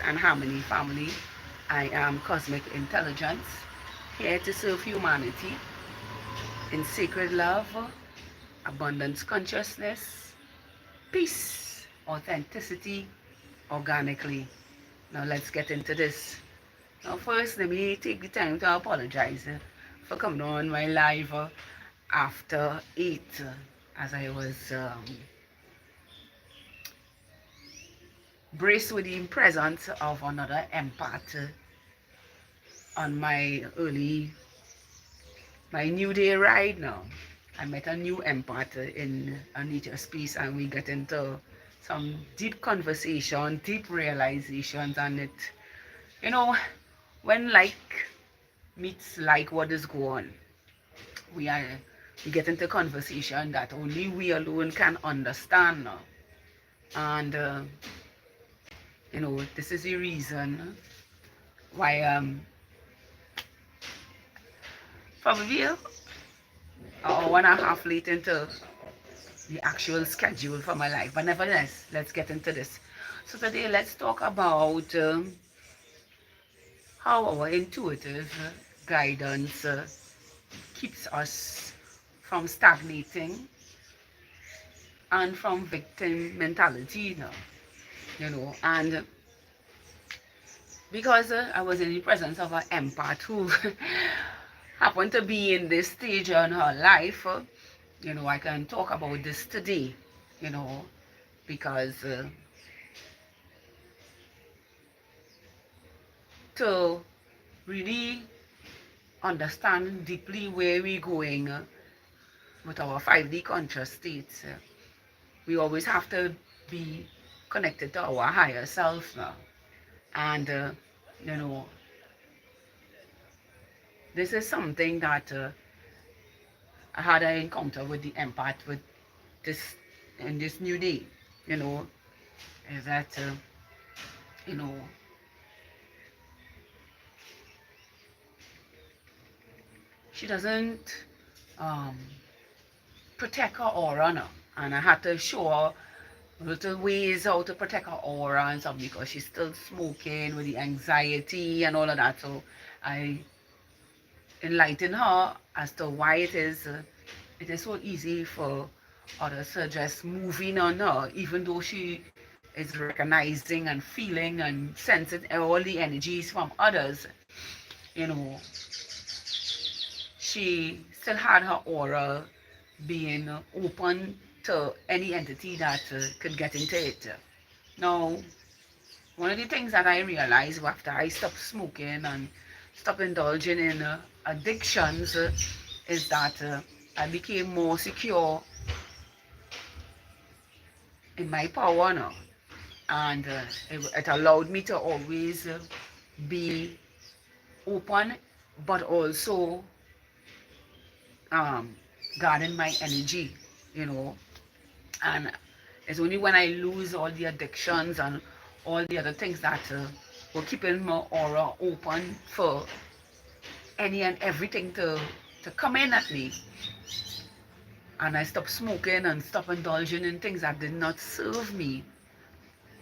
and Harmony family. I am Cosmic Intelligence, here to serve humanity in sacred love, abundance consciousness, peace, authenticity, organically. Now let's get into this. Now first, let me take the time to apologize for coming on my live after 8 as I was braced with the presence of another empath on my new day ride now. I met a new empath in a nature space, and we get into some deep conversation, deep realizations, and you know, when like meets like, what is going on? We are we get into conversation that only we alone can understand now. And this is the reason why probably an hour and a half late into the actual schedule for my life. But nevertheless, let's get into this. So today, let's talk about how our intuitive guidance keeps us from stagnating and from victim mentality, and because I was in the presence of an empath who happened to be in this stage in her life, I can talk about this today, because to really understand deeply where we're going with our 5D conscious states, we always have to be connected to our higher self now. And, this is something that I had an encounter with the empath with this in this new day, is that, you know, she doesn't protect her aura now. And I had to show her little ways how to protect her aura and stuff, because she's still smoking with the anxiety and all of that. So I enlighten her as to why it is so easy for others to just moving on her, even though she is recognizing and feeling and sensing all the energies from others. She still had her aura being open to any entity that could get into it. Now, one of the things that I realized after I stopped smoking and stopped indulging in addictions is that I became more secure in my power now. And it allowed me to always be open, but also guarding my energy, and it's only when I lose all the addictions and all the other things that were keeping my aura open for any and everything to come in at me, and I stop smoking and stop indulging in things that did not serve me,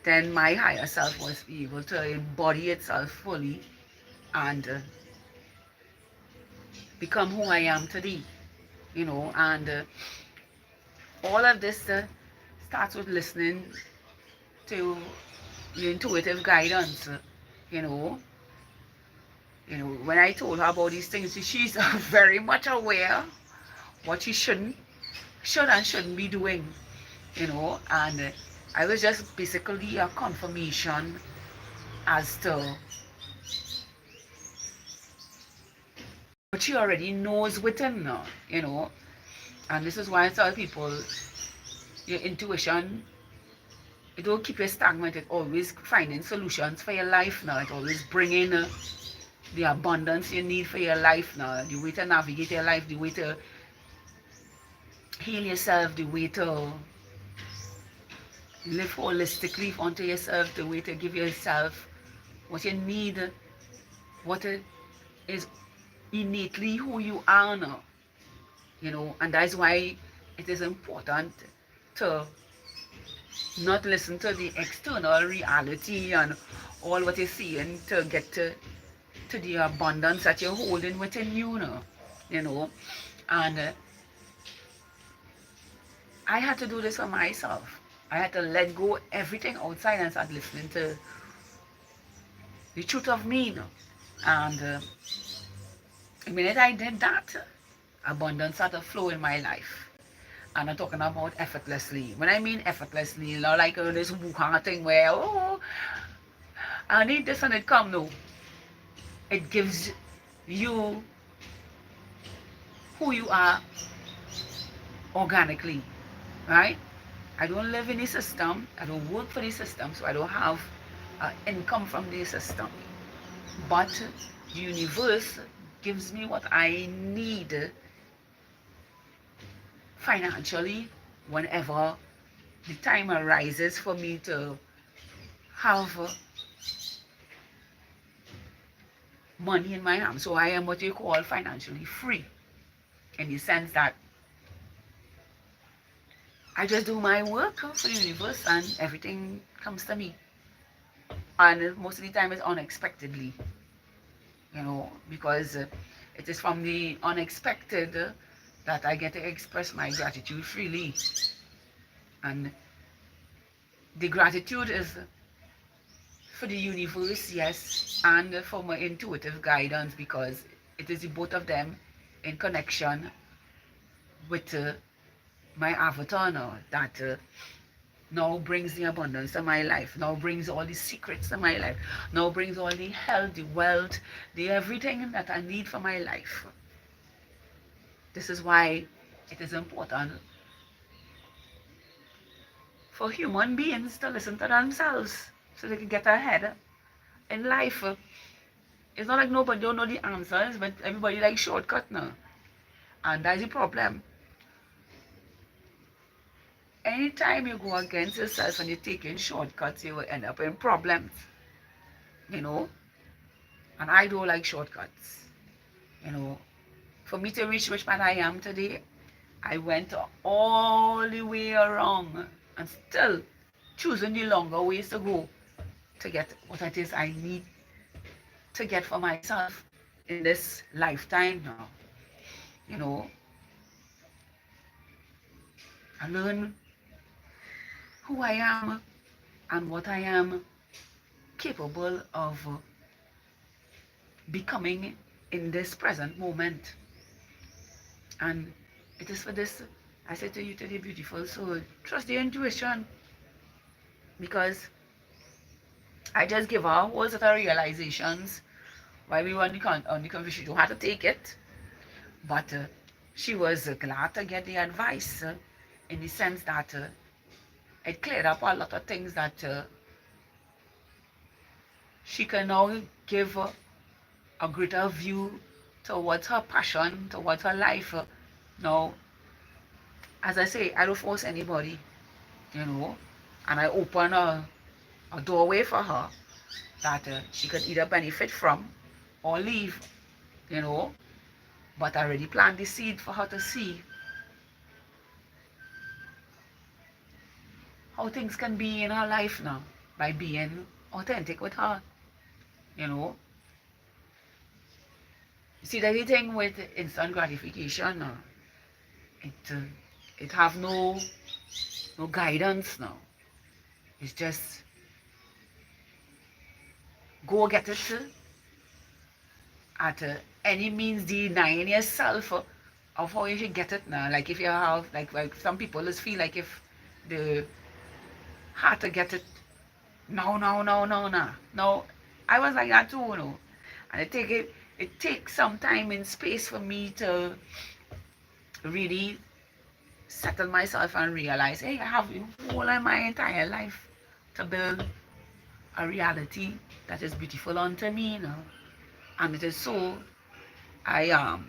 then my higher self was able to embody itself fully and become who I am today, and all of this starts with listening to your intuitive guidance, you know. When I told her about these things, she's very much aware what she should and shouldn't be doing, and I was just basically a confirmation as to what she already knows within her, and this is why I tell people, your intuition, it don't keep you stagnant. It always finding solutions for your life now. It always bringing the abundance you need for your life now. The way to navigate your life, the way to heal yourself, the way to live holistically onto yourself, the way to give yourself what you need, what is innately who you are now. And that's why it is important to not listen to the external reality and all what you're seeing to get to the abundance that you're holding within you now, you know. And I had to do this for myself. I had to let go everything outside and start listening to the truth of me now. And the minute I did that, abundance started to flow in my life. And I'm talking about effortlessly. When I mean effortlessly, not like this wuhan thing where, oh, I need this and it come. No. It gives you who you are organically, right? I don't live in the system. I don't work for the system, so I don't have income from the system. But the universe gives me what I need financially whenever the time arises for me to have money in my hand. So I am what you call financially free, in the sense that I just do my work for the universe and everything comes to me. And most of the time it's unexpectedly, you know, because it is from the unexpected that I get to express my gratitude freely. And the gratitude is for the universe, yes, and for my intuitive guidance, because it is the both of them in connection with my avatar now that now brings the abundance to my life, now brings all the secrets to my life, now brings all the health, the wealth, the everything that I need for my life. This is why it is important for human beings to listen to themselves so they can get ahead in life. It's not like nobody don't know the answers, but everybody likes shortcut now. And that's the problem. Anytime you go against yourself and you're taking shortcuts, you will end up in problems, you know. And I don't like shortcuts, you know. For me to reach which man I am today, I went all the way around and still choosing the longer ways to go to get what it is I need to get for myself in this lifetime now, you know. I learn who I am and what I am capable of becoming in this present moment. And it is for this I say to you today, beautiful soul, trust your intuition, because I just give her a whole set of realizations while we were on the conversation. You had to take it, but she was glad to get the advice in the sense that it cleared up a lot of things that she can now give a greater view towards her passion, towards her life. Now, as I say, I don't force anybody, you know, and I open a doorway for her that she could either benefit from or leave, you know. But I already planted the seed for her to see how things can be in her life now by being authentic with her, you know. See, the thing with instant gratification now, it have no guidance now. It's just go get it at any means, denying yourself of how you should get it now. Like if you have, like some people just feel like if they had to get it no. No, I was like that too, you know. And it takes some time and space for me to really settle myself and realize, hey, I have the whole of my entire life to build a reality that is beautiful unto me, you know. And it is so I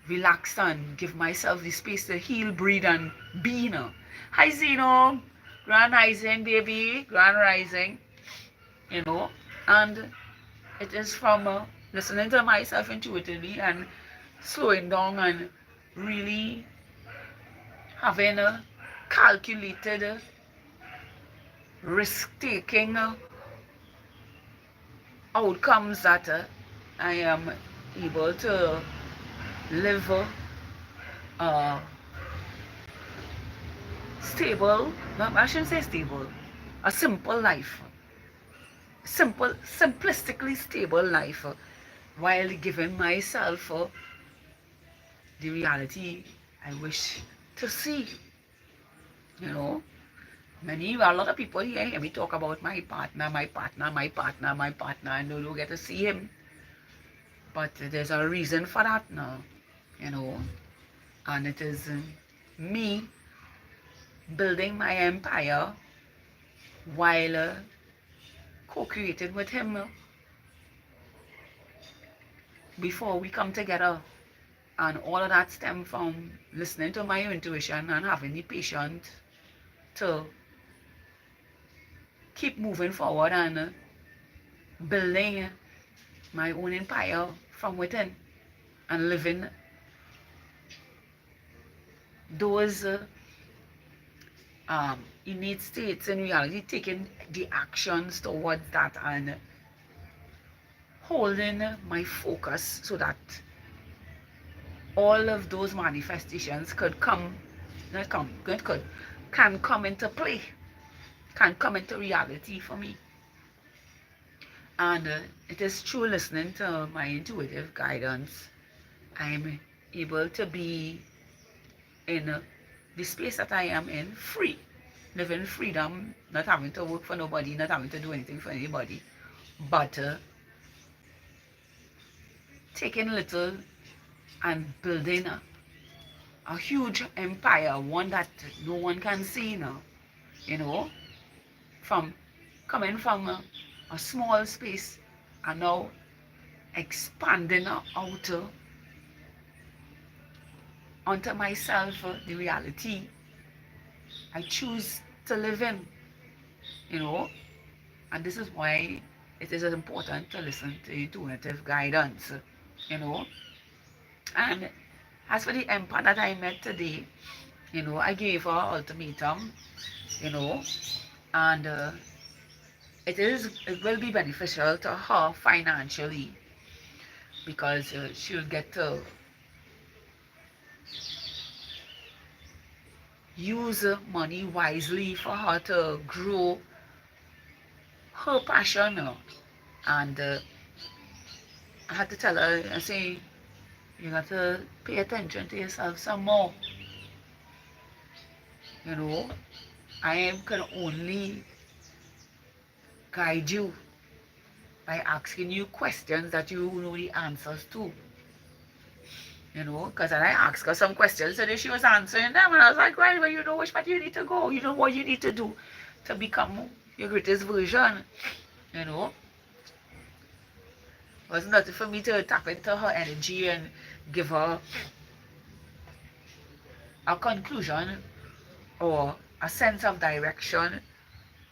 relax and give myself the space to heal, breathe, and be, you know. Hi, Zeno. Grand rising, baby. Grand rising, you know. And it is from listening to myself intuitively and slowing down and really having a calculated risk-taking outcomes that I am able to live a stable, no, I shouldn't say stable, a simple life, simplistically stable life, while giving myself the reality I wish to see. You know, a lot of people here hear me talk about my partner, my partner, my partner, my partner, and they don't get to see him. But there's a reason for that now, you know, and it is me building my empire while co-creating with him before we come together. And all of that stem from listening to my intuition and having the patience to keep moving forward and building my own empire from within and living those innate states in reality, taking the actions towards that and holding my focus so that all of those manifestations could come, not come, could, can come into play, can come into reality for me. And it is through listening to my intuitive guidance, I'm able to be in the space that I am in, free, living freedom, not having to work for nobody, not having to do anything for anybody, but taking little and building a huge empire, one that no one can see now, you know, from coming from a small space and now expanding out onto myself, the reality I choose to live in, you know. And this is why it is important to listen to intuitive guidance, you know. And as for the empath that I met today, you know, I gave her an ultimatum, you know, and it will be beneficial to her financially because she'll get to use money wisely for her to grow her passion. And I had to tell her, I say, you got to pay attention to yourself some more. You know, can only guide you by asking you questions that you know the answers to. You know, because I asked her some questions and she was answering them, and I was like, well, you know which path you need to go. You know what you need to do to become your greatest version. You know, it was nothing for me to tap into her energy and give her a conclusion or a sense of direction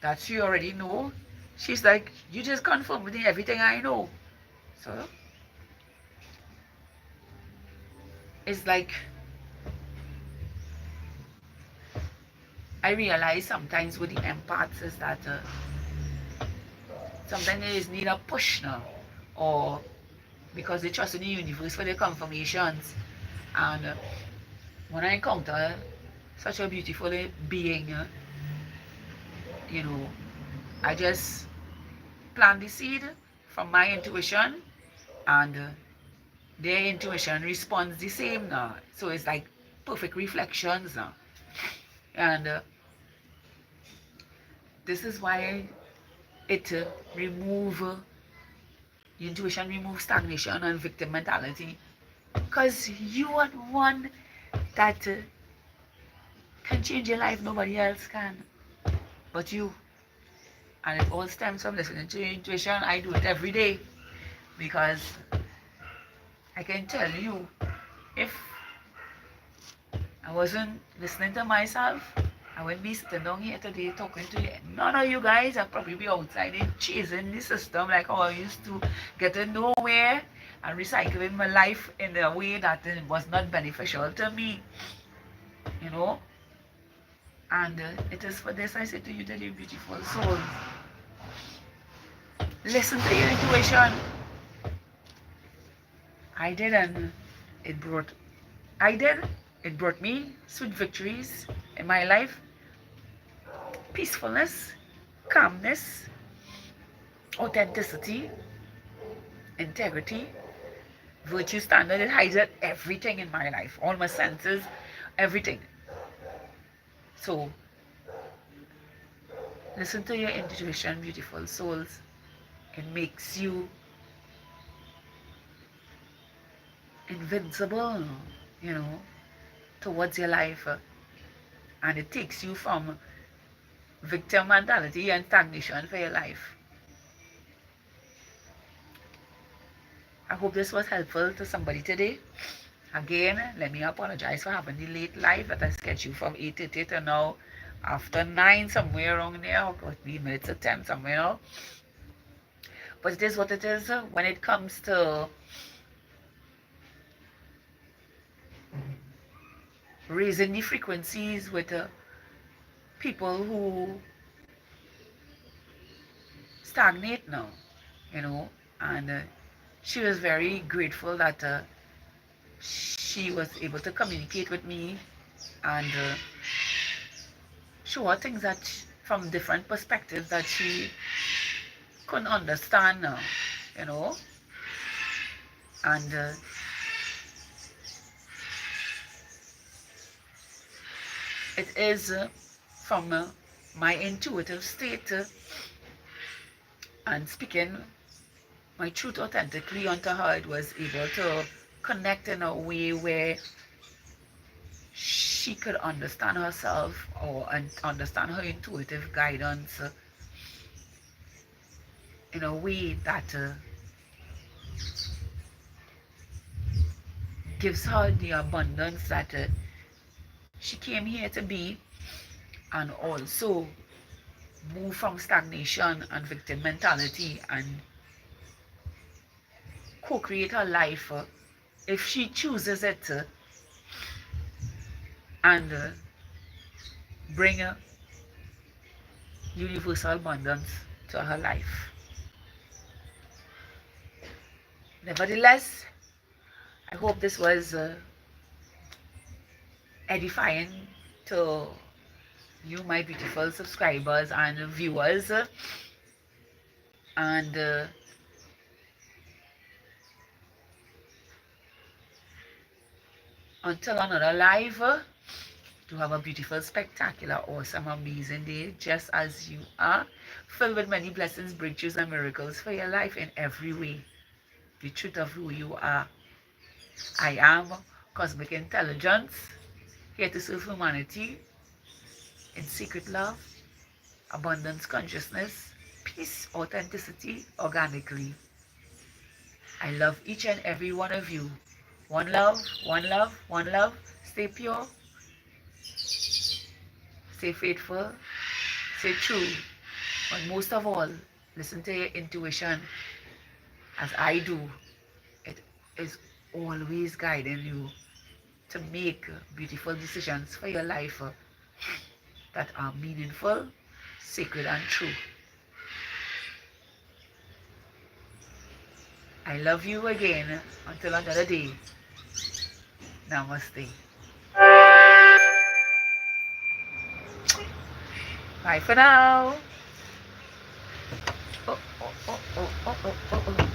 that she already know. She's like, you just confirm with me everything I know. So it's like I realize sometimes with the empaths is that sometimes they just need a push now, or because they trust in the universe for their confirmations. And when I encounter such a beautiful being, you know, I just plant the seed from my intuition, and their intuition responds the same now. So it's like perfect reflections now. And this is why it intuition removes stagnation and victim mentality, because you are the one that can change your life. Nobody else can but you. And it all stems from listening to your intuition. I do it every day because I can tell you, if I wasn't listening to myself, I wouldn't be sitting down here today talking to you. None of you guys are probably be outside and chasing the system like how I used to, getting nowhere and recycling my life in a way that was not beneficial to me, you know. And it is for this I say to you today, beautiful souls, Listen to your intuition. I did, and it brought I did. It brought me sweet victories in my life, peacefulness, calmness, authenticity, integrity, virtue standard. It highlighted everything in my life, all my senses, everything. So listen to your intuition, beautiful souls. It makes you invincible, towards your life. And it takes you from victim mentality and stagnation for your life. I hope this was helpful to somebody today. Again, let me apologize for having the late live that I scheduled from 8:30 to now after 9, somewhere around there, or 3 minutes to 10 somewhere. But it is what it is when it comes to raising the frequencies with people who stagnate now, and she was very grateful that she was able to communicate with me and show her things from different perspectives that she couldn't understand now, and it is from my intuitive state and speaking my truth authentically onto her. It was able to connect in a way where she could understand herself or understand her intuitive guidance in a way that gives her the abundance that she came here to be, and also move from stagnation and victim mentality and co-create her life if she chooses it, and bring a universal abundance to her life. Nevertheless, I hope this was edifying to you, my beautiful subscribers and viewers, and until another live, to have a beautiful, spectacular, awesome, amazing day, just as you are, filled with many blessings, breakthroughs, and miracles for your life in every way. The truth of who you are. I am cosmic intelligence, here to serve humanity in secret love, abundance consciousness, peace, authenticity, organically. I love each and every one of you. One love, one love, one love. Stay pure, stay faithful, stay true, but most of all, listen to your intuition as I do. It is always guiding you to make beautiful decisions for your life that are meaningful, sacred, and true. I love you again until another day. Namaste. Bye for now. Oh, oh, oh, oh, oh, oh, oh, oh.